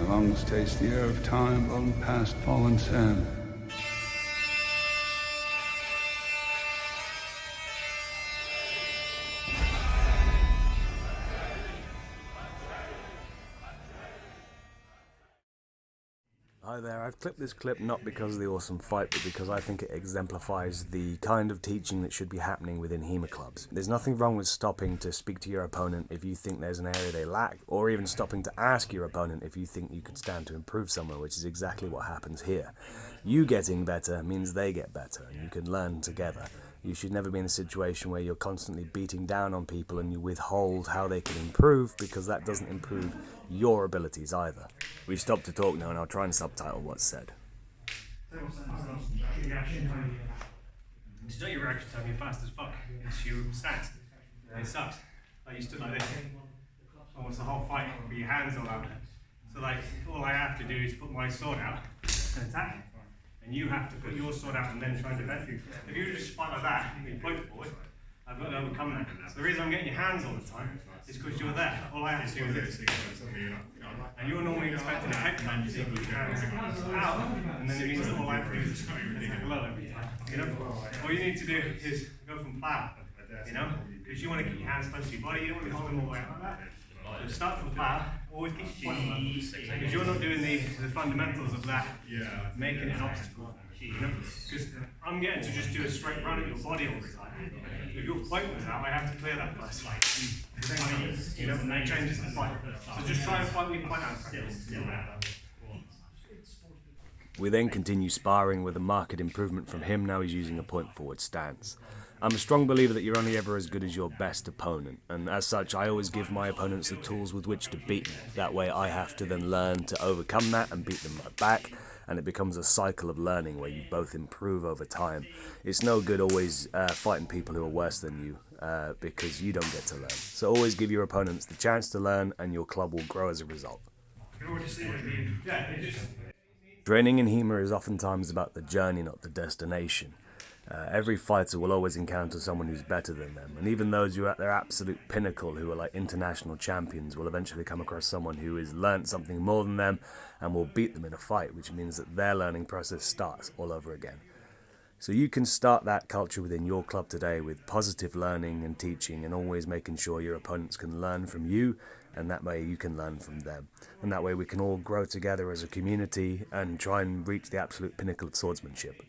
lungs taste the air of time blown past fallen sand. Hi there, I've clipped this clip not because of the awesome fight, but because I think it exemplifies the kind of teaching that should be happening within HEMA clubs. There's nothing wrong with stopping to speak to your opponent if you think there's an area they lack, or even stopping to ask your opponent if you think you could stand to improve somewhere, which is exactly what happens here. You getting better means they get better, and you can learn together. You should never be in a situation where you're constantly beating down on people and you withhold how they can improve, because that doesn't improve your abilities either. We've stopped to talk now and I'll try and subtitle what's said. It's not your reaction time, you're fast as fuck. It's your stance. It sucks. Like you stood like this almost the whole fight with your hands all out. So like all I have to do is put my sword out and attack. And you have to put your sword out and then try and defend you. If you just fight like that and you point forward, I've got to overcome that. So the reason I'm getting your hands all the time is because you're there. All I have to do is this. And you're normally expecting a head punch, so you put your hands out, and then it means that all I have to do is attack low every time. You know? All you need to do is go from plow, you know? Because you want to keep your hands close to your body, you don't want to hold them all the way out like that. So start from plow, always keep your point on, because you're not doing the fundamentals of that, making it an obstacle. You know? Because I'm getting to just do a straight run at your body all the time. If your point was out, I have to clear that first. You know, and that changes the fight. So just try and fight with your point out. We then continue sparring with a marked improvement from him. Now he's using a point forward stance. I'm a strong believer that you're only ever as good as your best opponent, and as such I always give my opponents the tools with which to beat me. That way I have to then learn to overcome that and beat them right back, and it becomes a cycle of learning where you both improve over time. It's no good always fighting people who are worse than you, because you don't get to learn. So always give your opponents the chance to learn, and your club will grow as a result. Training in HEMA is oftentimes about the journey, not the destination. Every fighter will always encounter someone who's better than them, and even those who are at their absolute pinnacle, who are like international champions, will eventually come across someone who has learnt something more than them and will beat them in a fight, which means that their learning process starts all over again. So you can start that culture within your club today with positive learning and teaching, and always making sure your opponents can learn from you, and that way you can learn from them. And that way we can all grow together as a community and try and reach the absolute pinnacle of swordsmanship.